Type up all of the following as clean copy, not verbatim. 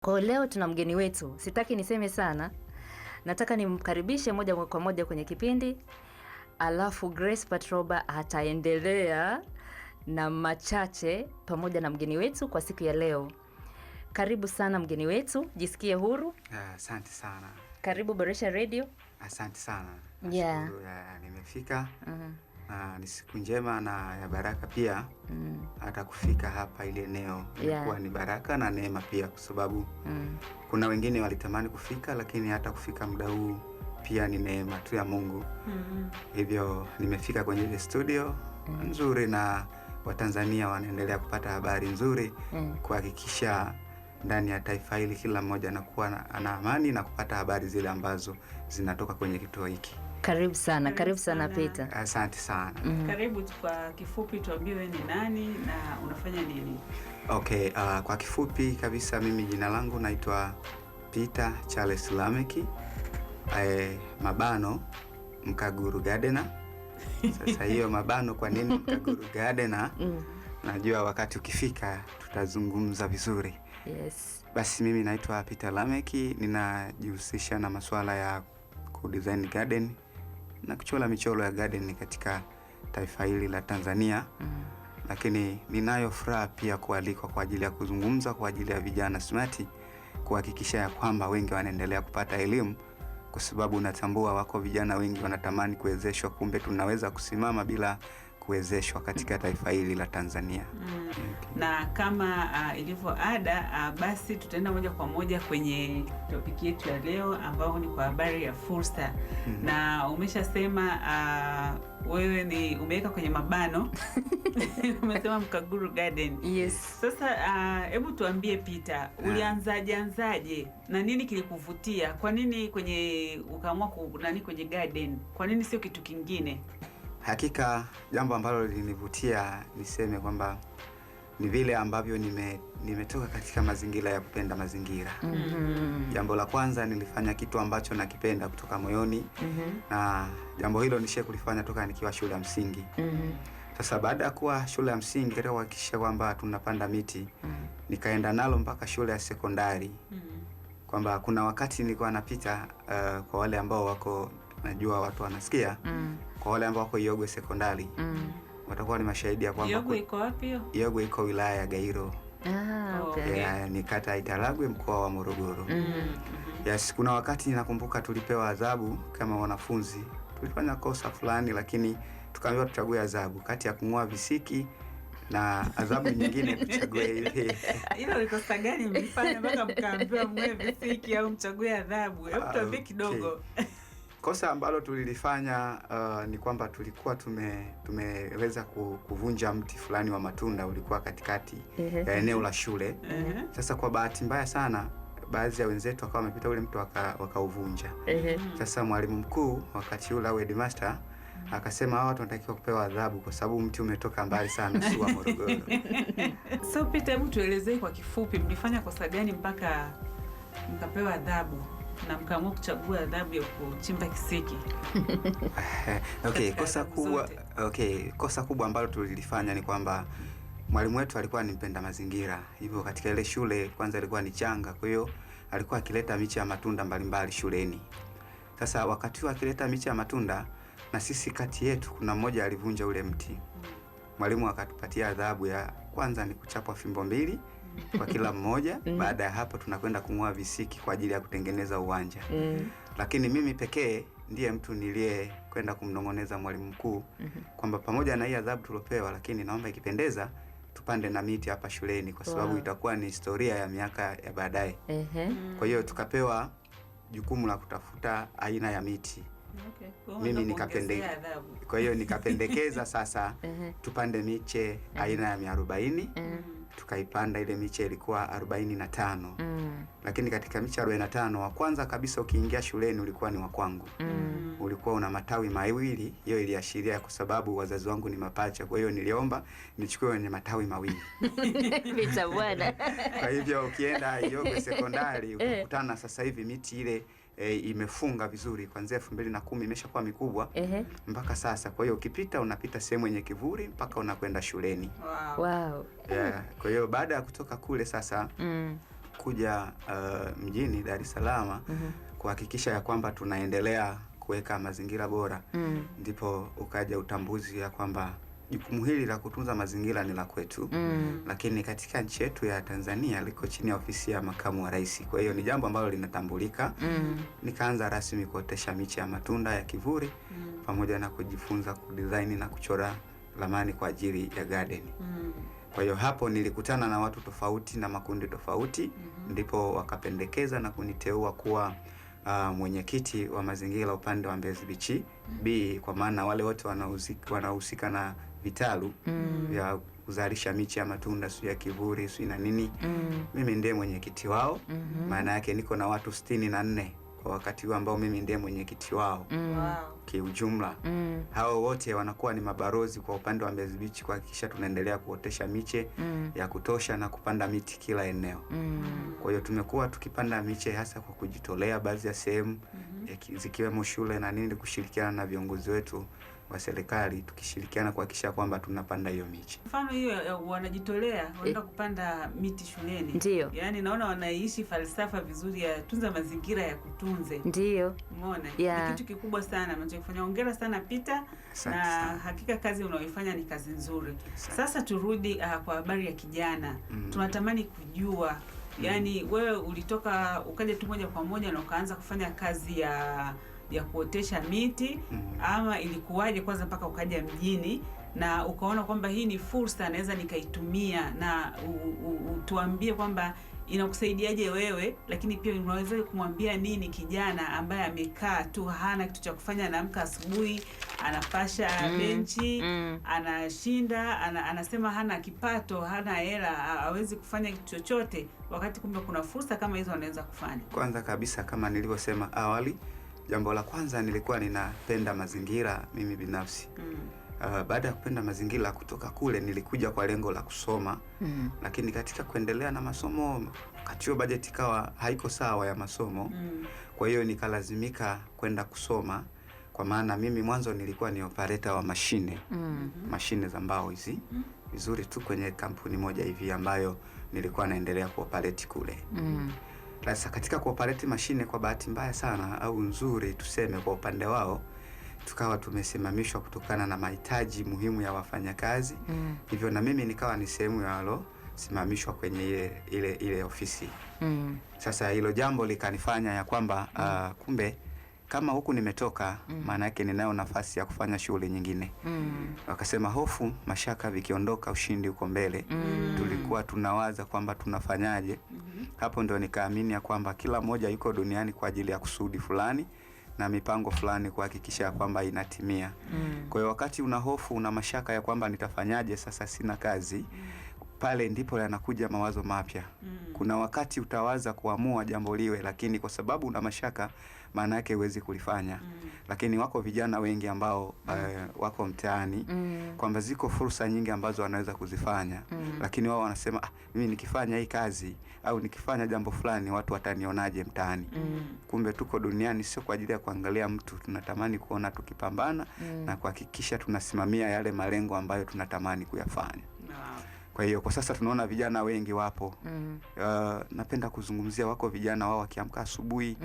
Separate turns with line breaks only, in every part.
Kwa leo tuna mgeni wetu, sitaki niseme sana, nataka nimkaribishe moja kwa moja kwenye kipindi, alafu Grace Patroba ataendelea na machache pamoja na mgeni wetu kwa siku ya leo. Karibu sana mgeni wetu, jisikie huru.
Asante sana.
Karibu Boresha Radio.
Asante sana.
Yeah.
Nimefika. Ni siku njema na ya baraka pia. Hata kufika hapa ile eneo ilikuwa ni baraka na neema pia, kwa sababu kuna wengine walitamani kufika, lakini hata kufika muda huu pia ni neema tu ya Mungu. Hivyo nimefika kwenye ile studio nzuri, na Watanzania wanaendelea kupata habari nzuri kuhakikisha ndani ya taifa hili kila mmoja anakuwa ana amani na kupata habari zile ambazo zinatoka kwenye kituo hiki.
Karibu sana Peter.
Asante sana.
Karibu, kwa kifupi tuambie wewe ni nani na unafanya nini?
Okay, kwa kifupi kabisa mimi jina langu naitwa Peter Charles Lameki, mabano Mkaguru Gardener. Sasa hiyo mabano kwa nini Mkaguru Gardener? Najua wakati ukifika tutazungumza vizuri.
Yes.
Basi mimi naitwa Peter Lameki, ninajihusisha na masuala ya kudesign garden na kuchora michoro ya garden katika taifa hili la Tanzania. Lakini ninayo furaha pia kualikwa kwa ajili ya kuzungumza kwa ajili ya vijana smart, kuhakikisha ya kwamba wengi wanaendelea kupata elimu, kwa sababu natambua wako vijana wengi wanatamani kuwezeshwa, kumbe tunaweza kusimama bila kuwezeshwa katika taifa hili la Tanzania.
Na kama ilivyo ada, basi tutaenda moja kwa moja kwenye topiki yetu ya leo, ambao ni kwa habari ya fursa. Na umeshasema wewe ni umeweka kwenye mabano umesema Mkaguru Garden.
Yes.
Sasa hebu tuambie Peter, ulianzaje na nini kilikuvutia? Kwa nini ukaamua kwenye garden? Kwa nini sio kitu kingine?
Hakika jambo ambalo lilinivutia, niseme kwamba ni vile ambavyo nimetoka katika mazingira ya kupenda mazingira. Jambo la kwanza, nilifanya kitu ambacho nakipenda kutoka moyoni. Na jambo hilo nishe kulifanya toka nikiwa shule ya msingi. Sasa baada ya kuwa shule ya msingi, katika kuhakikisha kwamba tunapanda miti, nikaenda nalo mpaka shule ya sekondari. Kwamba kuna wakati nilikuwa napita, kwa wale ambao wako, najua watu wanasikia, kwa wale ambao wako Iyogwe sekondari, watakuwa ni mashahidi ya kwamba
Iyogwe iko wapi hiyo?
Iyogwe iko wilaya ya Gairo.
Okay.
Ni kata Itaragwe, mkoa wa Morogoro. Yes, kuna wakati nakumbuka tulipewa adhabu kama wanafunzi. Tulifanya kosa fulani, lakini tukaambiwa tuchague adhabu kati ya kung'oa visiki na adhabu nyingine tuchague ile.
Hilo liko kosa gani mlifanya mpaka mkaambiwa mng'oe visiki au mchague adhabu? Hebu tuambie kidogo.
Kosa ambalo tulilifanya ni kwamba tulikuwa tumeweza kuvunja mti fulani wa matunda, ulikuwa katikati ya eneo la shule. Sasa kwa bahati mbaya sana, baadhi ya wenzetu wakawa wamepita ule mti wakauvunja. Sasa mwalimu mkuu wakati ule, headmaster, akasema hao watu wanatakiwa kupewa adhabu kwa sababu mti umetoka mbali sana, si wa Morogoro.
So Peter, hebu tuelezee kwa kifupi mlifanya kosa gani mpaka mkapewa adhabu na mkaamua kuchagua adhabu ya kuchimba kisiki?
Kosa kubwa ambalo tulilifanya ni kwamba mwalimu wetu alikuwa ni mpenda mazingira. Hivyo katika ile shule kwanza ilikuwa ni changa, kwa hiyo alikuwa akileta miche ya matunda mbalimbali shuleni. Sasa wakati akileta miche ya matunda, na sisi kati yetu kuna mmoja alivunja ule mti. Mwalimu akatupatia adhabu ya kwanza ni kuchapwa fimbo 2 kwa kila mmoja. Baada ya hapo tunakwenda kung'oa visiki kwa ajili ya kutengeneza uwanja. Lakini mimi pekee ndiye mtu niliye kwenda kumnong'oneza mwalimu mkuu kwamba pamoja na hii adhabu tulopewa, lakini naomba ikipendeza tupande na miti hapa shuleni, kwa sababu itakuwa ni historia ya miaka ya baadaye. Kwa hiyo tukapewa jukumu la kutafuta aina ya miti. Mimi kwa hiyo nikapendekeza sasa tupande miche aina ya 140. Tukaipanda ile miche, ilikuwa 45. Lakini katika miche 45, wa kwanza kabisa ukiingia shuleni ulikuwa ni wa kwangu. Ulikuwa una matawi mawili. Hiyo iliashiria kwa sababu wazazi wangu ni mapacha, kwa hiyo niliomba nichukue wenye matawi mawili.
Peter bwana.
Kwa hivyo ukienda Iyogwe sekondari utakutana sasa hivi miti ile imefunga vizuri kuanzia 2010 imeshakuwa mikubwa mpaka sasa. Kwa hiyo ukipita unapita sehemu yenye kivuli mpaka unakwenda shuleni.
Wow.
Yeah. Kwa hiyo baada ya kutoka kule sasa kuja mjini Dar es Salaam kuhakikisha ya kwamba tunaendelea kuweka mazingira bora, ndipo ukaja utambuzi ya kwamba jukumu hili la kutunza mazingira ni la kwetu, lakini katika nchi yetu ya Tanzania liko chini ya ofisi ya makamu wa rais. Kwa hiyo ni jambo ambalo linatambulika. Nikaanza rasmi kuotesha miche ya matunda ya kivuli pamoja na kujifunza kudesign na kuchora ramani kwa ajili ya garden. Kwa hiyo hapo nilikutana na watu tofauti na makundi tofauti, ndipo wakapendekeza na kuniteua kuwa mwenyekiti wa mazingira upande wa Mbezi Beach B, kwa maana wale wote wanahusika na vitalu vya kuzalisha miche ya matunda, sio ya kivuli, sio na nini. Mimi ndiye mwenyekiti wao. Maana yake niko na watu 64 kwa wakati huu ambao mimi ndiye mwenyekiti wao. Kiujumla hao wote wanakuwa ni mabarozi kwa upande wa Mbezi Beach kuhakikisha tunaendelea kuotesha miche ya kutosha na kupanda miti kila eneo. Kwa hiyo tumekuwa tukipanda miche hasa kwa kujitolea baadhi ya sehemu zikiwemo shule na nini, kushirikiana na viongozi wetu wa serikali, tukishirikiana kuhakikisha kwamba tunapanda hiyo miche.
Mfano hiyo wanajitolea wanaenda kupanda miti shuleni.
Ndio.
Yaani naona wanaishi falsafa vizuri ya tunza mazingira ya kutunze.
Ndio.
Umeona? Ni kitu kikubwa sana unachofanya. Hongera sana Peter. Na hakika kazi unaoifanya ni kazi nzuri. Sasa turudi kwa habari ya kijana. Tunatamani kujua, yaani wewe ulitoka ukaja tu moja kwa moja na ukaanza kufanya kazi ya kuotesha miti ama ilikuwaje kwanza mpaka ukaja mjini na ukaona kwamba hii ni fursa naweza nikaitumia, na tuambie kwamba inakusaidiaje wewe, lakini pia unaweza kumwambia nini kijana ambaye amekaa tu hana kitu cha kufanya, anaamka asubuhi, anapasha benchi, anashinda, anasema hana kipato, hana hela, hawezi kufanya kitu chochote, wakati kumbe kuna fursa kama hizo anaweza kufanya.
Kwanza kabisa kama nilivyosema awali, jambo la kwanza nilikuwa ninapenda mazingira mimi binafsi. Baada ya kupenda mazingira, kutoka kule nilikuja kwa lengo la kusoma. Lakini katika kuendelea na masomo, wakati bajeti ikawa haiko sawa ya masomo. Kwa hiyo nikalazimika kwenda kusoma, kwa maana mimi mwanzo nilikuwa ni operator wa mashine. Mashine za mbao hizi. Vizuri tu kwenye kampuni moja hivi ambayo nilikuwa naendelea kuoperate kule. Sasa katika kuoperate mashine, kwa bahati mbaya sana au nzuri tuseme kwa upande wao, tukawa tumesimamishwa kutokana na mahitaji muhimu ya wafanyakazi. Hivyo na mimi nikawa ni sehemu ya walo simamishwa kwenye ile ofisi. Sasa hilo jambo likanifanya ya kwamba kumbe kama huku nimetoka, maana yake ninayo nafasi ya kufanya shughuli nyingine. Wakasema hofu, mashaka vikiondoka, ushindi uko mbele. Tulikuwa tunawaza kwamba tunafanyaje. Hapo ndio nikaamini ya kwamba kila mmoja yuko duniani kwa ajili ya kusudi fulani na mipango fulani kuhakikisha kwamba inatimia. Kwa hiyo wakati una hofu, una mashaka ya kwamba nitafanyaje sasa, sina kazi, pale ndipo yanakuja mawazo mapya. Kuna wakati utawaza kuamua jambo liwe, lakini kwa sababu una mashaka, maana yake huwezi kulifanya. Lakini wako vijana wengi ambao wako mtaani kwamba ziko fursa nyingi ambazo wanaweza kuzifanya, lakini wao wanasema mimi nikifanya hii kazi au nikifanya jambo fulani watu watanionaje mtaani. Kumbe tuko duniani sio kwa ajili ya kuangalia mtu, tunatamani kuona tukipambana na kuhakikisha tunasimamia yale malengo ambayo tunatamani kuyafanya. Kwa hiyo kwa sasa tunaona vijana wengi wapo. Napenda kuzungumzia wako vijana wao wakiamka asubuhi,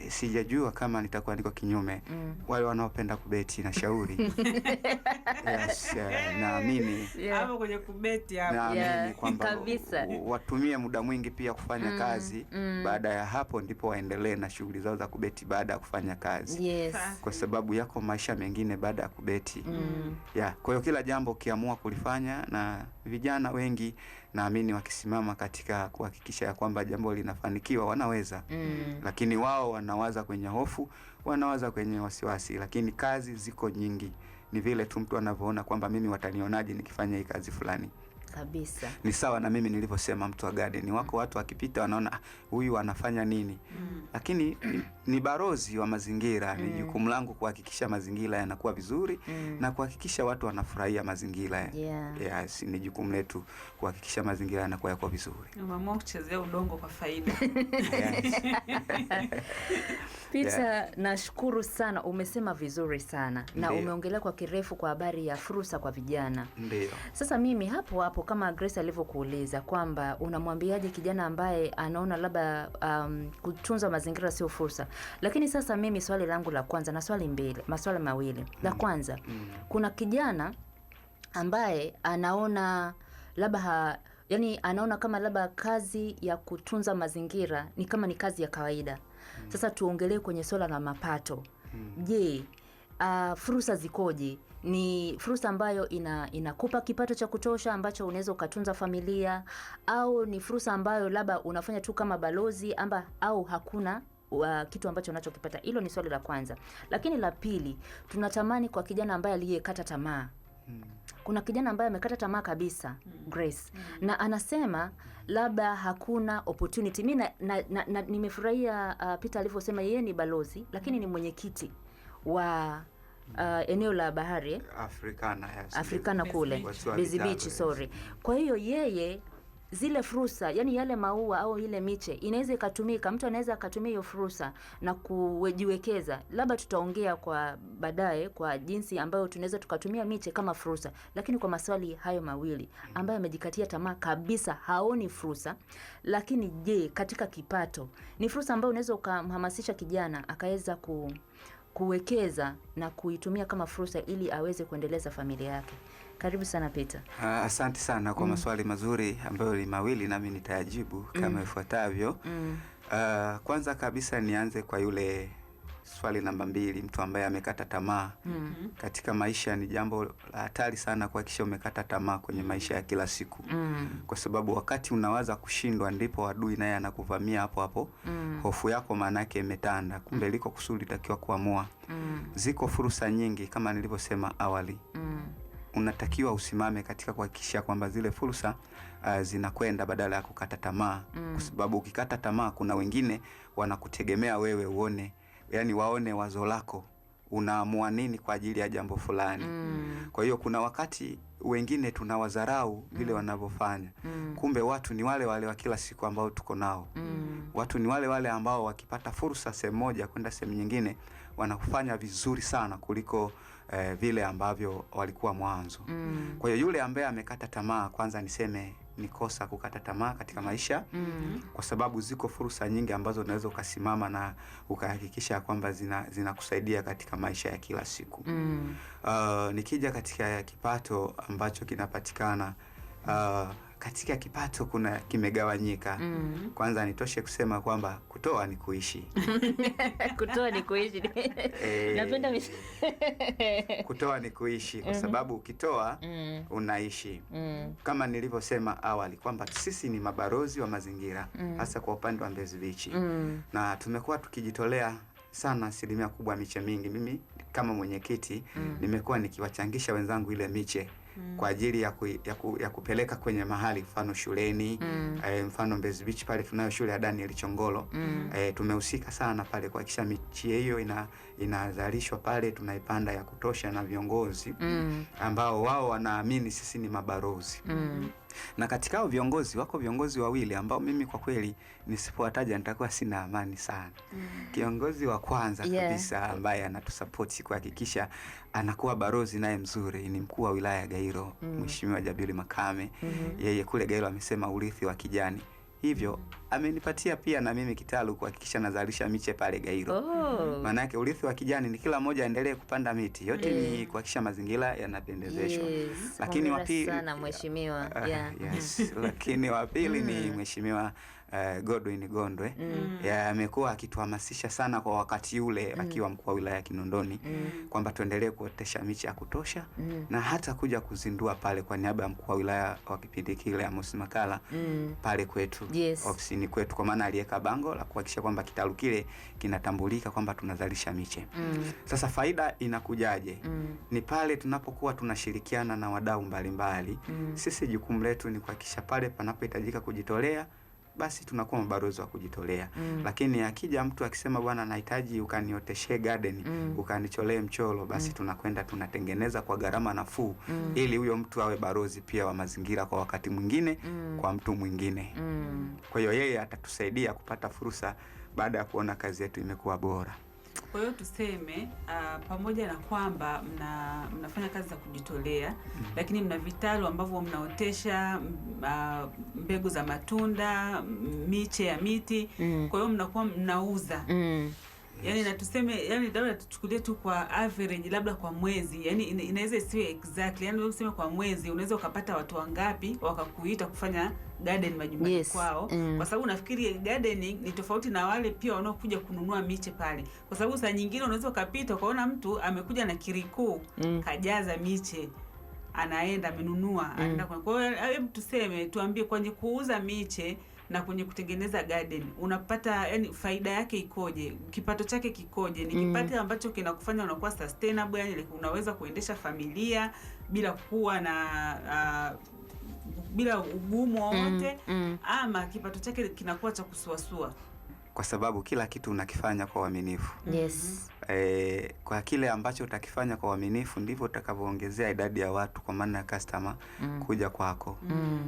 sijajua kama nitakuwa niko kinyume. Wale wanaopenda kubeti na shauri. Yes, naamini.
Hapo kwenye kubeti hapo.
Naamini kwamba watumie muda mwingi pia kufanya kazi. Baada ya hapo ndipo waendelee na shughuli zao za kubeti baada ya kufanya kazi. Kwa sababu yako maisha mengine baada ya kubeti. Kwa hiyo kila jambo ukiamua kulifanya, na vijana wengi naamini wakisimama katika kuhakikisha ya kwamba jambo linafanikiwa wanaweza. Lakini wao wanawaza kwenye hofu, wanawaza kwenye wasiwasi, lakini kazi ziko nyingi. Ni vile tu mtu anavyoona kwamba mimi watanionaje nikifanya hii kazi fulani.
Kabisa.
Ni sawa na mimi nilivyosema mtu wa garden. Wako watu wakipita wanaona huyu anafanya nini. Lakini ni balozi wa mazingira. Ni jukumu langu kuhakikisha mazingira yanakuwa vizuri na kuhakikisha watu wanafurahia mazingira. Yes, ni jukumu letu kuhakikisha mazingira yanakuwa yako vizuri.
Mama kuchezea udongo kwa faida.
Peter, nashukuru sana, umesema vizuri sana. Na umeongelea kwa kirefu kwa habari ya fursa kwa vijana.
Ndio.
Sasa mimi hapo kama Grace alivyokuuliza kwamba unamwambiaje kijana ambaye anaona labda kutunza mazingira sio fursa. Lakini sasa mimi swali langu la kwanza na maswali mawili. La kwanza, kuna kijana ambaye anaona labda yani anaona kama labda kazi ya kutunza mazingira ni kama ni kazi ya kawaida. Sasa tuongelee kwenye swala la mapato. Je, fursa zikoje? Ni fursa ambayo inakupa kipato cha kutosha ambacho unaweza ukatunza familia, au ni fursa ambayo labda unafanya tu kama balozi au hakuna kitu ambacho unachokipata? Hilo ni swali la kwanza. Lakini la pili, tunatamani kwa kijana ambaye aliyekata tamaa. Kuna kijana ambaye amekata tamaa kabisa, Grace, na anasema labda hakuna opportunity. Mimi nimefurahia Peter alivyosema yeye ni balozi lakini ni mwenyekiti wa eneo la bahari Africana kule Mbezi Beach, sorry. Kwa hiyo yeye zile fursa, yani yale maua au ile miche inaweza ikatumika, mtu anaweza akatumia hiyo fursa na kujiwekeza. Labda tutaongea kwa baadaye kwa jinsi ambayo tunaweza tukatumia miche kama fursa. Lakini kwa maswali hayo mawili, ambaye amejikatia tamaa kabisa, haoni fursa, lakini je, katika kipato ni fursa ambayo unaweza ukamhamasisha kijana akaweza kuwekeza na kuitumia kama fursa ili aweze kuendeleza familia yake? Karibu sana Peter.
Asante sana kwa maswali mazuri ambayo ni mawili, nami nitayajibu kama ifuatavyo. Kwanza kabisa nianze kwa yule swali namba 2, mtu ambaye amekata tamaa. Katika maisha ni jambo la hatari sana kuhakikisha umekata tamaa kwenye maisha ya kila siku. Kwa sababu wakati unawaza kushindwa ndipo adui naye anakuvamia hapo hapo. Hofu yako maana yake imetanda, kumbe liko kusudi takiwa kuamua. Ziko fursa nyingi kama nilivyosema awali. Unatakiwa usimame katika kuhakikisha kwamba zile fursa zinakwenda badala ya kukata tamaa. Kwa sababu ukikata tamaa, kuna wengine wanakutegemea wewe waone wazo lako, unaamua nini kwa ajili ya jambo fulani. Kwa hiyo kuna wakati wengine tunawadharau vile wanavyofanya. Kumbe watu ni wale wale wa kila siku ambao tuko nao. Watu ni wale wale ambao wakipata fursa sehemu moja kwenda sehemu nyingine wanakufanya vizuri sana kuliko vile ambavyo walikuwa mwanzo. Kwa hiyo yule ambaye amekata tamaa, kwanza niseme ni kosa kukata tamaa katika maisha. Kwa sababu ziko fursa nyingi ambazo unaweza ukasimama na ukahakikisha kwamba zinakusaidia katika maisha ya kila siku. Nikija katika kipato ambacho kinapatikana, katika kipato kuna kimegawanyika. Kwanza nitoshe kusema kwamba kutoa ni kuishi.
Kutoa ni kuishi. Napenda
kutoa ni kuishi kwa sababu ukitoa unaishi. Kama nilivyosema awali kwamba sisi ni mabalozi wa mazingira, hasa kwa upande wa Mbezi Beach. Na tumekuwa tukijitolea sana, asilimia kubwa miche mingi. Mimi kama mwenyekiti nimekuwa nikiwachangisha wenzangu ile miche kwa ajili ya kupeleka kwenye mahali, mfano shuleni. Mfano Mbezi Beach pale tunayo shule ya Daniel Chongolo. Tumehusika sana pale kuhakikisha miche hiyo inazalishwa pale, tunaipanda ya kutosha na viongozi ambao wao wanaamini sisi ni mabalozi. Na katika hao viongozi wako viongozi wawili ambao mimi kwa kweli nisipowataja nitakuwa sina amani sana. Kiongozi wa kwanza kabisa ambaye anatusupport kuhakikisha anakuwa balozi naye mzuri ni mkuu wa wilaya ya Gairo, Mheshimiwa Jabili Makame. Yeye kule Gairo amesema urithi wa kijani. Hivyo amenipatia pia na mimi kitalu kuhakikisha nazalisha miche pale Gairo. Maana yake urithi wa kijani ni kila mmoja aendelee kupanda miti. Yote ni kuhakikisha mazingira yanapendezeshwa.
Lakini wa pili sana mheshimiwa.
Lakini wa pili ni Mheshimiwa Godwin Gondwe. Amekuwa akituhamasisha sana kwa wakati ule akiwa mkuu wa wilaya ya Kinondoni kwamba tuendelee kuotesha miche ya kutosha na hata kuja kuzindua pale kwa niaba ya mkuu wa wilaya wa kipindi kile Amos Makala pale kwetu ofisini kwetu, kwa maana aliweka bango la kuhakikisha kwamba kitalu kile kinatambulika kwamba tunazalisha miche. Sasa faida inakujaje? Ni pale tunapokuwa tunashirikiana na wadau mbalimbali. Sisi jukumu letu ni kuhakikisha pale panapohitajika kujitolea basi tunakuwa mabalozi wa kujitolea. Lakini akija mtu akisema bwana, nahitaji ukanioteshe garden, ukanicholee mchoro, basi tunakwenda tunatengeneza kwa gharama nafuu, ili huyo mtu awe balozi pia wa mazingira kwa wakati mwingine, kwa mtu mwingine. Kwa hiyo yeye atatusaidia kupata fursa baada ya kuona kazi yetu imekuwa bora.
Kwa hiyo tuseme pamoja na kwamba mnafanya kazi za kujitolea, lakini mna vitalu ambavyo mnaotesha mbegu za matunda, miche ya miti. Kwa hiyo mnakuwa mnauza. Yani na tuseme, yani labda tuchukulie tu kwa average, labda kwa mwezi, yani inaweza isiwe exactly, yani useme kwa mwezi unaweza ukapata watu wangapi wakakuita kufanya garden majumbani kwao. Kwa sababu nafikiri gardening ni tofauti na wale pia wanaokuja kununua miche pale, kwa sababu saa nyingine unaweza ukapita ukaona mtu amekuja na kirikuu kajaza miche, anaenda amenunua, anaenda. Kwa hiyo hebu tuseme, tuambie kwenye kuuza miche na kwenye kutengeneza garden unapata, yani faida yake ikoje? Kipato chake kikoje? Ni kipato ambacho kinakufanya unakuwa sustainable, yani unaweza kuendesha familia bila kuwa na bila ugumu wowote, ama kipato chake kinakuwa cha kusuasua?
Kwa sababu kila kitu unakifanya kwa uaminifu.
Yes.
Kwa kile ambacho utakifanya kwa uaminifu ndivyo utakavyoongezea idadi ya watu, kwa maana ya customer kuja kwako.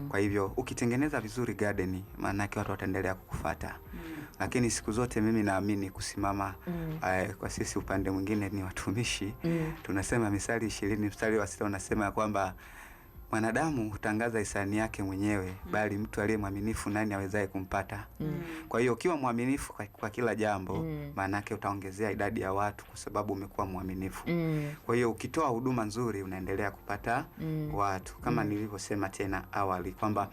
Kwa hivyo ukitengeneza vizuri garden, maana yake watu wataendelea kukufuata. Lakini siku zote mimi naamini kusimama, kwa sisi upande mwingine ni watumishi. Tunasema Mithali 20 mstari wa 6 unasema kwamba mwanadamu hutangaza hisani yake mwenyewe, bali mtu aliye mwaminifu nani awezaye kumpata? Kwa hiyo ukiwa mwaminifu kwa kila jambo, maana yake utaongezea idadi ya watu, kwa sababu umekuwa mwaminifu. Kwa hiyo ukitoa huduma nzuri unaendelea kupata watu, kama nilivyosema tena awali kwamba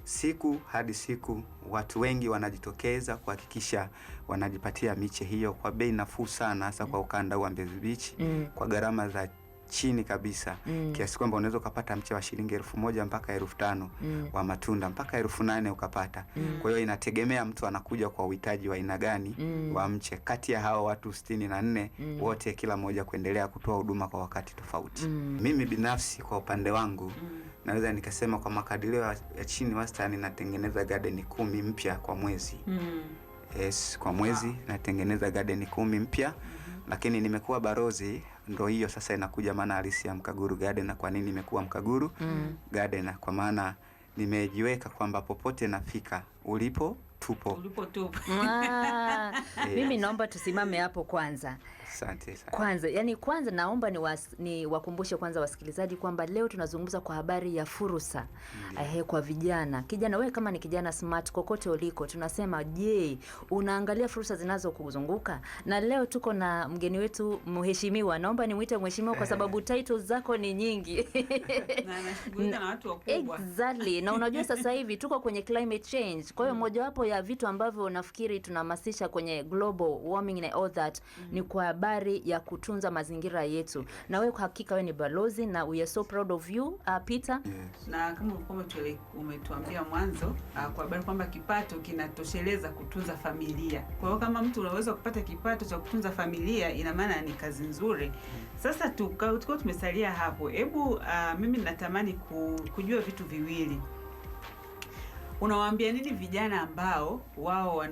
siku hadi siku watu wengi wanajitokeza kuhakikisha wanajipatia miche hiyo kwa bei nafuu sana, hasa kwa ukanda wa Mbezi Beach, kwa gharama za chini kabisa, kiasi kwamba unaweza ukapata mche wa shilingi 1,000 mpaka 5,000, wa matunda mpaka 8,000 ukapata. Kwa hiyo inategemea mtu anakuja kwa uhitaji wa aina gani wa mche. Kati ya hao watu 64 wote, kila mmoja kuendelea kutoa huduma kwa wakati tofauti. Mimi binafsi kwa upande wangu naweza nikasema kwa makadirio ya chini wastani natengeneza garden 10 mpya kwa mwezi. Yes, kwa mwezi natengeneza garden 10 mpya. Lakini nimekuwa balozi, ndo hiyo sasa inakuja maana halisi ya Mkaguru Garden. Na kwa nini nimekuwa Mkaguru Garden? Kwa maana nimejiweka kwamba popote nafika, ulipo tupo.
Mimi naomba tusimame hapo kwanza.
Asante sana.
Kwanza naomba ni wakumbushe kwanza wasikilizaji kwamba leo tunazungumza kwa habari ya fursa kwa vijana. Kijana, wewe kama ni kijana smart kokote uliko, tunasema je, unaangalia fursa zinazokuzunguka? Na leo tuko na mgeni wetu mheshimiwa. Naomba nimuite mheshimiwa kwa sababu titles zako ni nyingi.
Na anashughulika na watu wakubwa.
Exactly. Na unajua sasa hivi tuko kwenye climate change. Kwa hiyo mojawapo ya vitu ambavyo nafikiri tunahamasisha kwenye global warming and all that ni kwa habari ya kutunza mazingira yetu. Na wewe kwa hakika wewe ni balozi, na we are so proud of you, Peter.
Yes.
Na kama umetuambia mwanzo kwa habari kwamba kipato kinatosheleza kutunza familia. Kwa hiyo kama mtu unaweza kupata kipato cha kutunza familia, ina maana ni kazi nzuri. Sasa tuko tumesalia hapo. Hebu mimi natamani kujua vitu viwili. Unawaambia nini vijana ambao wao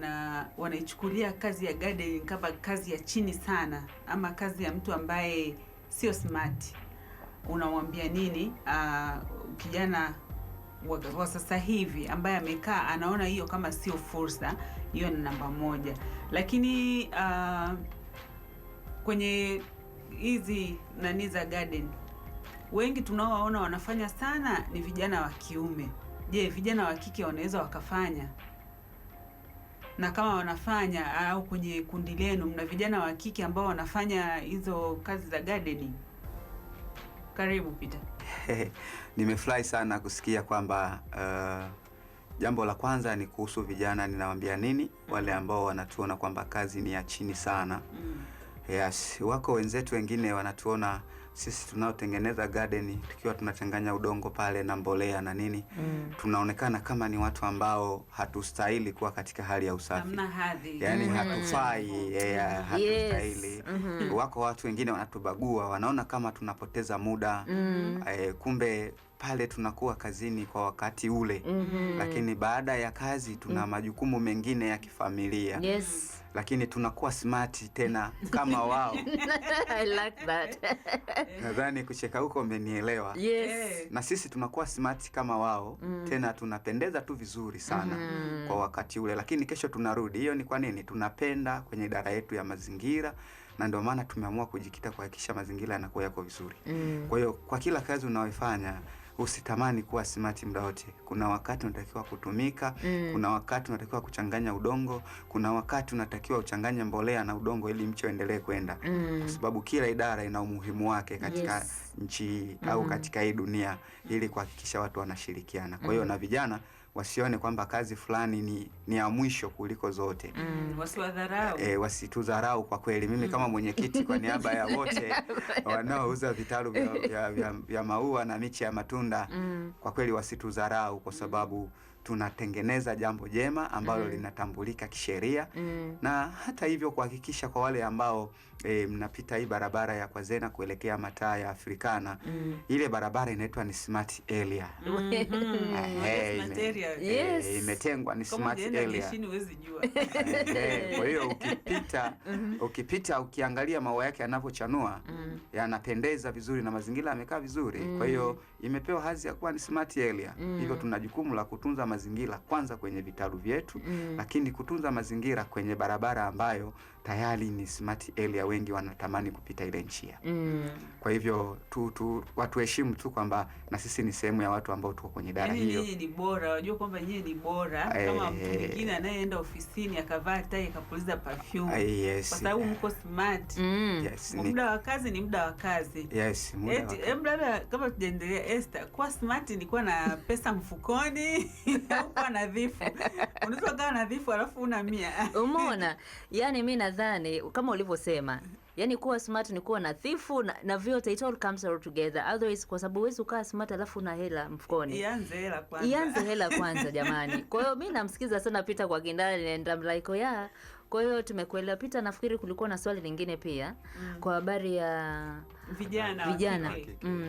wanaichukulia kazi ya gardening kama kazi ya chini sana, ama kazi ya mtu ambaye sio smart? Unamwambia nini kijana wa sasa hivi ambaye amekaa anaona hiyo kama sio fursa? Hiyo ni namba moja. Lakini kwenye hizi nani za garden, wengi tunaowaona wanafanya sana ni vijana wa kiume. Je, vijana wa kike wanaweza wakafanya? Na kama wanafanya, au kwenye kundi lenu mna vijana wa kike ambao wanafanya hizo kazi za gardening? Karibu Peter.
Nimefurahi sana kusikia kwamba jambo la kwanza ni kuhusu vijana. Ninawaambia nini wale ambao wanatuona kwamba kazi ni ya chini sana? Yes, wako wenzetu wengine wanatuona sisi tunaotengeneza garden tukiwa tunachanganya udongo pale na mbolea na nini, tunaonekana kama ni watu ambao hatustahili kuwa katika hali ya usafi.
Hamna hadhi.
Yaani hatufai, hatustahili. Wako watu wengine wanatubagua, wanaona kama tunapoteza muda. Kumbe pale tunakuwa kazini kwa wakati ule. Lakini baada ya kazi tuna majukumu mengine ya kifamilia.
Yes.
Lakini tunakuwa smart tena kama wao.
I like that.
Nadhani kucheka huko umenielewa.
Yes.
Na sisi tunakuwa smart kama wao, tena tunapendeza tu vizuri sana kwa wakati ule, lakini kesho tunarudi. Hiyo ni kwa nini? Tunapenda kwenye idara yetu ya mazingira, na ndio maana tumeamua kujikita kuhakikisha mazingira yanakuwa yako vizuri. Kwa hiyo kwa kila kazi unaoifanya usitamani kuwa smart muda wote. Kuna wakati unatakiwa kutumika, kuna wakati unatakiwa kuchanganya udongo, kuna wakati unatakiwa uchanganye mbolea na udongo ili mche uendelee kwenda. Kwa sababu kila idara ina umuhimu wake katika nchi au katika hii dunia, ili kuhakikisha watu wanashirikiana. Kwa hiyo na vijana wasione kwamba kazi fulani ni ya mwisho kuliko zote.
Wasiwadharau.
Wasitudharau kwa kweli. Mimi kama mwenyekiti kwa niaba ya wote wanaouza vitalu vya maua na miche ya matunda, kwa kweli wasitudharau, kwa sababu tunatengeneza jambo jema ambalo linatambulika kisheria. Na hata hivyo kuhakikisha kwa wale ambao mnapita hii barabara ya Kwazena kuelekea mataa ya Africana, ile barabara inaitwa ni smart area. Imetengwa ni smart area. Kwa hiyo ukipita ukiangalia maua yake yanavyochanua, yanapendeza vizuri na mazingira yamekaa vizuri. Kwa hiyo imepewa hadhi ya kuwa ni smart area. Hivyo tuna jukumu la kutunza mazingira kwanza kwenye vitalu vyetu, lakini kutunza mazingira kwenye barabara ambayo tayari ni smart area, wengi wanatamani kupita ile njia. Kwa hivyo watu heshimu tu kwamba na sisi ni sehemu ya watu ambao tuko kwenye idara hiyo.
Nyinyi ni bora, wajua kwamba nyinyi ni bora kama mtu mwingine anayeenda ofisini akavaa tai akapuliza perfume. Kwa sababu mko smart. Muda wa kazi ni muda wa kazi. Labda kama tujaendelea, Esther, kwa smart ni kuwa na pesa mfukoni au kuwa nadhifu. Unaweza kuwa nadhifu alafu una 100.
Umeona? Yaani mimi nadhani kama ulivyosema, yaani kuwa smart ni kuwa nadhifu na vyote, it all comes all together. Otherwise, kwa sababu huwezi ukaa smart alafu una hela mfukoni.
Ianze hela kwanza jamani. Kwa hiyo mimi namsikiza sana Peter kwa kindani, and I'm like, yeah. Kwa hiyo tumekuelewa Peter. Nafikiri kulikuwa na swali lingine pia kwa habari ya vijana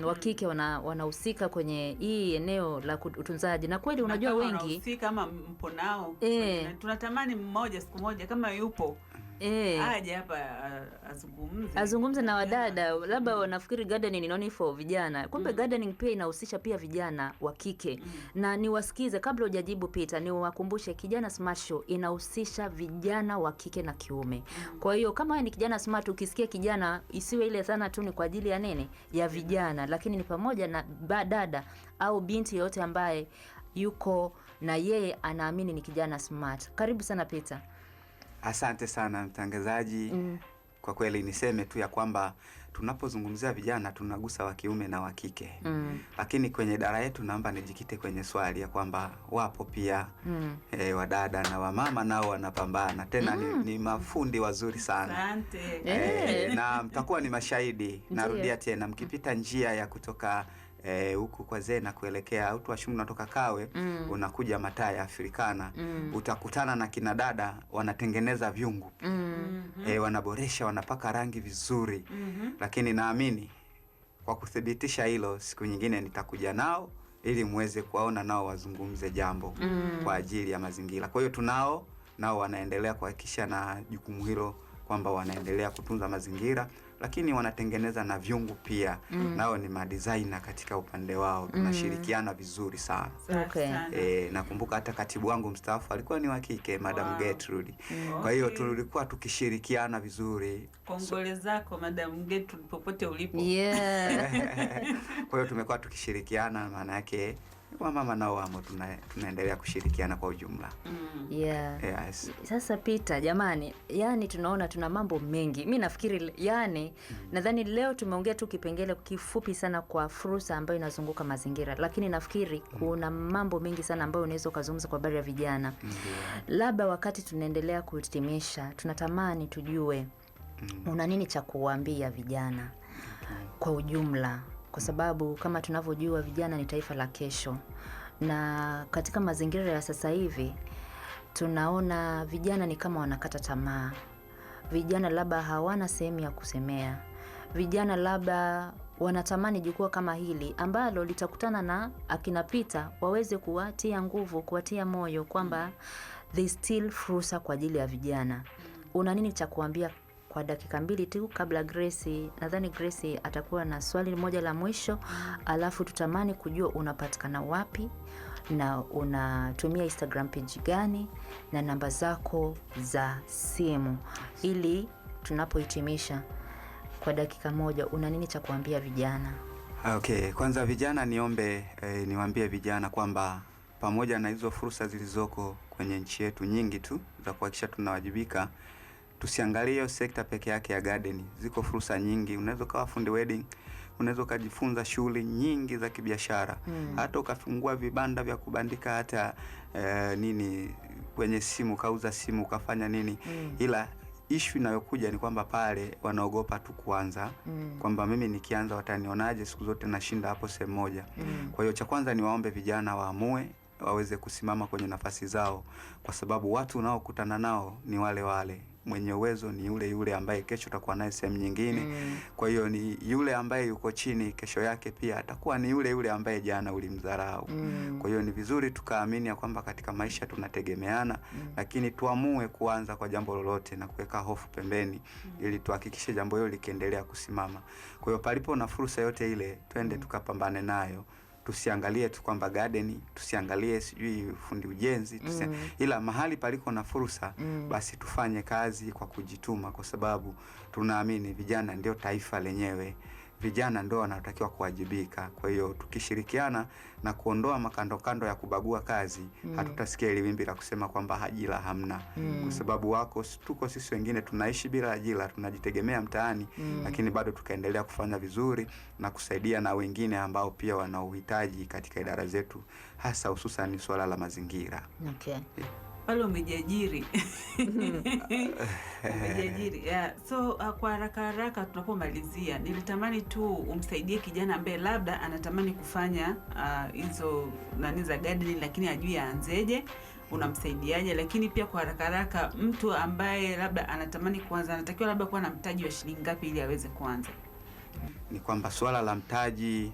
wa kike wanahusika kwenye hii eneo la utunzaji. Na kweli unajua wengi wanahusika kama mpo nao. Tunatamani mmoja siku moja kama yupo aje hapa azungumze na wadada. Labda wanafikiri gardening ni only for vijana, kumbe gardening pia inahusisha pia vijana wa kike. Na niwasikize kabla hujajibu Peter, niwakumbushe Kijana Smart Show inahusisha vijana wa kike na kiume. Kwa hiyo kama wewe ni kijana smart, ukisikia kijana isiwe ile sana tu ni kwa ajili ya nini, ya vijana, lakini ni pamoja na dada au binti yote ambaye yuko na yeye anaamini ni kijana smart. Karibu sana Peter.
Asante sana mtangazaji. Kwa kweli niseme tu ya kwamba tunapozungumzia vijana tunagusa wa kiume na wa kike. Lakini kwenye idara yetu naomba nijikite kwenye swali ya kwamba wapo pia wadada na wamama nao wanapambana. Tena ni mafundi wazuri sana.
Asante.
Na mtakuwa ni mashahidi. Narudia tena, mkipita njia ya kutoka huku Kwazena kuelekea au Twashumu unatoka Kawe, unakuja mataa ya Africana, utakutana na kina dada wanatengeneza vyungu. Wanaboresha, wanapaka rangi vizuri. Lakini naamini kwa kuthibitisha hilo, siku nyingine nitakuja nao ili muweze kuwaona nao wazungumze jambo kwa ajili ya mazingira. Kwa hiyo nao wanaendelea kuhakikisha na jukumu hilo kwamba wanaendelea kutunza mazingira, lakini wanatengeneza na vyungu pia. Nao ni madesigner katika upande wao. Tunashirikiana vizuri sana. Nakumbuka hata katibu wangu mstaafu alikuwa ni wa kike, Madam Gertrude. Kwa hiyo tulikuwa tukishirikiana vizuri.
Kongole zako Madam Gertrude popote ulipo.
Kwa hiyo tumekuwa tukishirikiana, maana yake wamama nao wamo, tunaendelea kushirikiana kwa ujumla. Sasa Peter, jamani, yani tunaona tuna mambo mengi. Mimi nafikiri nadhani leo tumeongea tu kipengele kifupi sana kwa fursa ambayo inazunguka mazingira, lakini nafikiri kuna mambo mengi sana ambayo unaweza kuzungumza kwa habari ya vijana. Labda wakati tunaendelea kuhitimisha, tunatamani tujue una nini cha kuwaambia vijana kwa ujumla, kwa sababu kama tunavyojua vijana ni taifa la kesho, na katika mazingira ya sasa hivi tunaona vijana ni kama wanakata tamaa. Vijana labda hawana sehemu ya kusemea.
vijana labda wanatamani jukwaa kama hili ambalo litakutana na akina Peter, waweze kuwatia nguvu, kuwatia moyo kwamba there still fursa kwa ajili ya vijana. Una nini cha kuambia kwa dakika 2 tu kabla Grace? Nadhani Grace atakuwa na swali moja la mwisho, alafu tutamani kujua unapatikana wapi na unatumia Instagram page gani na namba zako za simu, ili tunapohitimisha kwa dakika 1 una nini cha kuambia vijana?
Okay, kwanza vijana niwaambie vijana kwamba pamoja na hizo fursa zilizoko kwenye nchi yetu nyingi tu za kuhakikisha tunawajibika, tusiangalie hiyo sekta peke yake ya garden. Ziko fursa nyingi, unaweza kuwa fundi wedding, unaweza kujifunza shughuli nyingi za kibiashara, hata ukafungua vibanda vya kubandika hata nini kwenye simu, kauza simu, ukafanya nini. Ila issue inayokuja ni kwamba pale wanaogopa tu kuanza, kwamba mimi nikianza watanionaje, siku zote nashinda hapo sehemu moja. Kwa hiyo cha kwanza ni waombe vijana waamue, waweze kusimama kwenye nafasi zao, kwa sababu watu unaokutana nao ni wale wale. Mwenye uwezo ni yule yule ambaye kesho utakuwa naye sehemu nyingine. Kwa hiyo ni yule ambaye yuko chini, kesho yake pia atakuwa ni yule yule ambaye jana ulimdharau. Kwa hiyo ni vizuri tukaamini ya kwamba katika maisha tunategemeana, lakini tuamue kuanza kwa jambo lolote na kuweka hofu pembeni, ili tuhakikishe jambo hilo likiendelea kusimama. Kwa hiyo palipo na fursa yote ile, twende tukapambane nayo. Tusiangalie tu kwamba garden, tusiangalie sijui fundi ujenzi, ila mahali paliko na fursa, basi tufanye kazi kwa kujituma, kwa sababu tunaamini vijana ndio taifa lenyewe. Vijana ndio wanatakiwa kuwajibika. Kwa hiyo tukishirikiana na kuondoa makando ya kubagua kazi, hatutasikia ile wimbi la kusema kwamba ajira hamna. Kwa sababu tuko sisi wengine tunaishi bila ajira, tunajitegemea mtaani, lakini bado tukaendelea kufanya vizuri na kusaidia na wengine ambao pia wana uhitaji katika idara zetu, hasa hususan swala la mazingira.
Okay.
Pale umejiajiri. Umejiajiri. Yeah. So kwa haraka tunapomalizia, nilitamani tu umsaidie kijana ambaye labda anatamani kufanya hizo nani za gardening, lakini hajui aanzeje, unamsaidiaje? Lakini pia kwa haraka mtu ambaye labda anatamani kuanza, anatakiwa labda kuwa na mtaji wa shilingi ngapi ili aweze kuanza?
Ni kwamba swala la mtaji,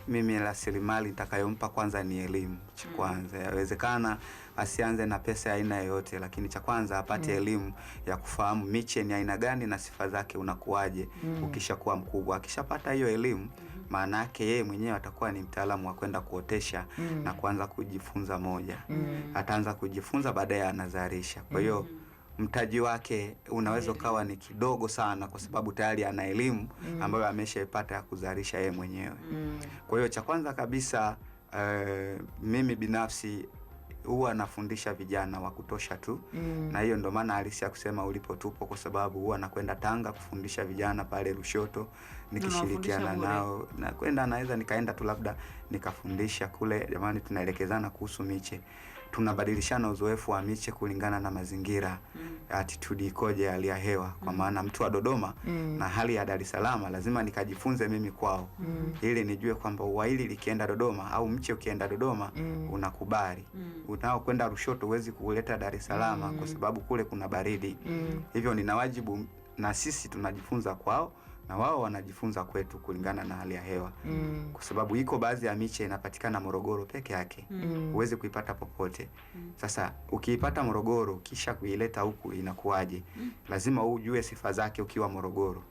mimi rasilimali nitakayompa kwanza ni elimu. Cha kwanza, yawezekana asianze na pesa ya aina yoyote, lakini cha kwanza apate elimu ya kufahamu miche ni aina gani na sifa zake unakuaje ukishakuwa mkubwa. Akishapata hiyo elimu, maana yake yeye mwenyewe atakuwa ni mtaalamu wa kwenda kuotesha na kuanza kujifunza moja. Ataanza kujifunza, baadaye anazalisha. Kwa hiyo mtaji wake unaweza ukawa ni kidogo sana, kwa sababu tayari ana elimu ambayo ameshaipata ya kuzalisha yeye mwenyewe. Kwa hiyo cha kwanza kabisa, mimi binafsi huwa nafundisha vijana wa kutosha tu, na hiyo ndo maana halisi ya kusema ulipo tupo, kwa sababu huwa nakwenda Tanga kufundisha vijana pale Lushoto, nikishirikiana nao na kwenda, naweza nikaenda tu labda nikafundisha kule, jamani tunaelekezana kuhusu miche, tunabadilishana uzoefu wa miche kulingana na mazingira, attitude ikoje, hali ya hewa. Kwa maana mtu wa Dodoma na hali ya Dar es Salaam lazima nikajifunze mimi kwao, ili nijue kwamba uwaili likienda Dodoma au mche ukienda Dodoma unakubali. Unao kwenda Lushoto huwezi kuleta Dar es Salaam kwa sababu kule kuna baridi. Hivyo nina wajibu, na sisi tunajifunza kwao na wao wanajifunza kwetu kulingana na hali ya hewa. Kwa sababu iko baadhi ya miche inapatikana Morogoro peke yake, huwezi kuipata popote. Sasa ukiipata Morogoro kisha kuileta huku inakuaje? Lazima ujue sifa zake ukiwa Morogoro,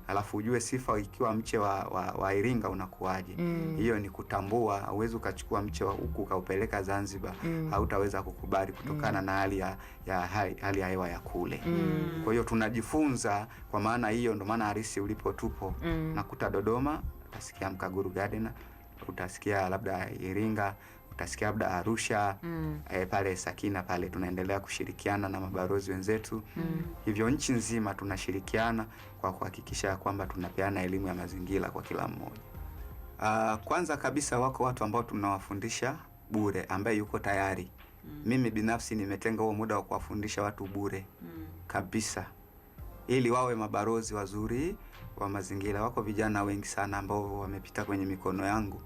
alafu ujue sifa ikiwa mche wa Iringa unakuaje. Hiyo ni kutambua. Huwezi ukachukua mche wa huku ukaupeleka Zanzibar, hautaweza kukubali kutokana na hali ya hewa ya kule. Kwa hiyo tunajifunza. Kwa maana hiyo ndo maana harisi ulipo tupo. Nakuta Dodoma utasikia Mkaguru Garden, utasikia labda Iringa, utasikia labda Arusha, pale Sakina pale tunaendelea kushirikiana na mabalozi wenzetu. Hivyo nchi nzima tunashirikiana kwa kuhakikisha kwamba tunapeana elimu ya mazingira kwa kila mmoja. Kwanza kabisa wako watu ambao tunawafundisha bure, ambaye yuko tayari. Mimi binafsi nimetenga huo muda wa kuwafundisha watu bure kabisa, ili wawe mabalozi wazuri wa mazingira. Wako vijana wengi sana ambao wamepita kwenye mikono yangu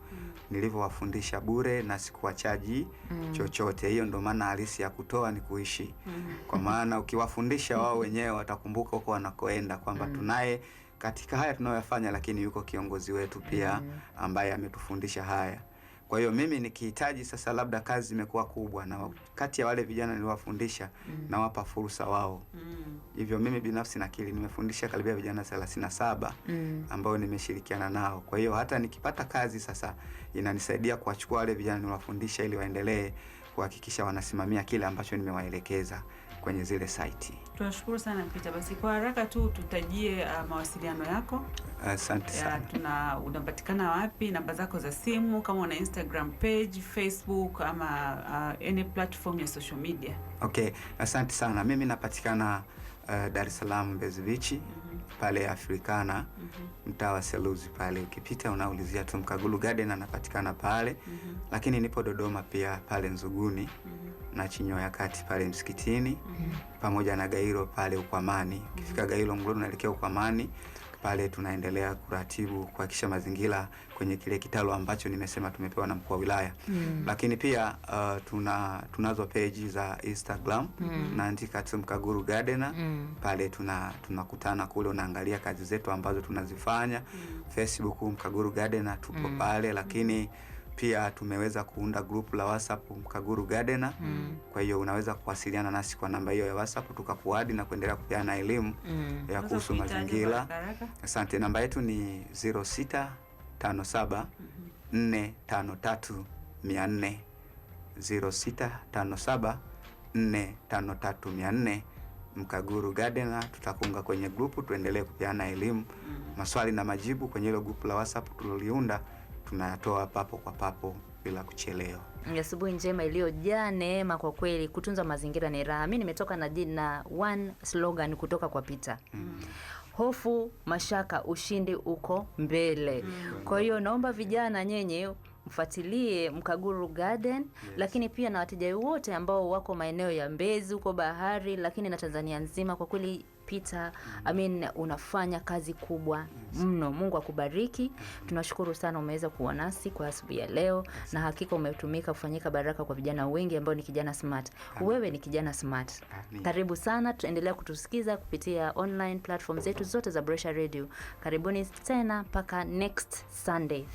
nilivyowafundisha bure na sikuwachaji chochote. Hiyo ndo maana halisi ya kutoa ni kuishi. Kwa maana ukiwafundisha wao wenyewe watakumbuka huko wanakoenda, kwamba tunaye katika haya tunayoyafanya, lakini yuko kiongozi wetu pia ambaye ametufundisha haya. Kwa hiyo mimi nikihitaji sasa, labda kazi imekuwa kubwa, na kati ya wale vijana niliwafundisha nawapa fursa wao. Hivyo mimi binafsi nakili nimefundisha karibia vijana 37 ambao nimeshirikiana nao. Kwa hiyo hata nikipata kazi sasa, inanisaidia kuwachukua wale vijana niliwafundisha ili waendelee kuhakikisha wanasimamia kile ambacho nimewaelekeza kwenye zile site.
Tunashukuru sana Peter. Basi kwa haraka tu tutajie mawasiliano yako.
Asante sana.
Unapatikana wapi? Namba zako za simu, kama una Instagram page, Facebook ama any platform ya social media.
Okay, asante sana. Mimi napatikana Dar es Salaam Mbezi Beach, pale Africana, mtaa wa Seluzi pale. Ukipita unaulizia tu Mkaguru Garden, anapatikana pale. Lakini nipo Dodoma pia pale Nzuguni na Chinyo ya Kati pale msikitini, pamoja na Gairo pale Ukwamani. Ukifika Gairo Nguru unaelekea Ukwamani, pale tunaendelea kuratibu kuhakikisha mazingira kwenye kile kitalu ambacho nimesema tumepewa na mkuu wa wilaya. Lakini pia tunazo page za Instagram, naandika tu Mkaguru Gardener. Pale tunakutana kule, unaangalia kazi zetu ambazo tunazifanya. Facebook Mkaguru Gardener tupo pale, lakini pia tumeweza kuunda group la WhatsApp Mkaguru Gardener. Kwa hiyo unaweza kuwasiliana nasi kwa namba hiyo ya WhatsApp tukakuadi na kuendelea kupeana elimu ya kuhusu mazingira. Asante. Namba yetu ni 0657 453 400, 0657 453 400, Mkaguru Gardener. Tutakuunga kwenye group tuendelee kupeana elimu. Maswali na majibu kwenye ile group la WhatsApp tuliliunda tunayatoa papo kwa papo bila kuchelewa.
Asubuhi njema iliyojaa neema kwa kweli. Kutunza mazingira ni raha. Mimi nimetoka na one slogan kutoka kwa Peter. Hofu, mashaka, ushindi uko mbele. Kwa hiyo naomba vijana nyenye mfuatilie Mkaguru Garden, lakini pia na wateja wote ambao wako maeneo ya Mbezi huko Bahari, lakini na Tanzania nzima. Kwa kweli Peter, unafanya kazi kubwa mno. Mungu akubariki. Tunashukuru sana umeweza kuwa nasi kwa asubuhi ya leo, na hakika umetumika kufanyika baraka kwa vijana wengi ambao ni kijana smart. Wewe ni kijana smart. Karibu sana, tuendelea kutusikiza kupitia online platform zetu zote za Boresha Radio. Karibuni tena mpaka next Sunday.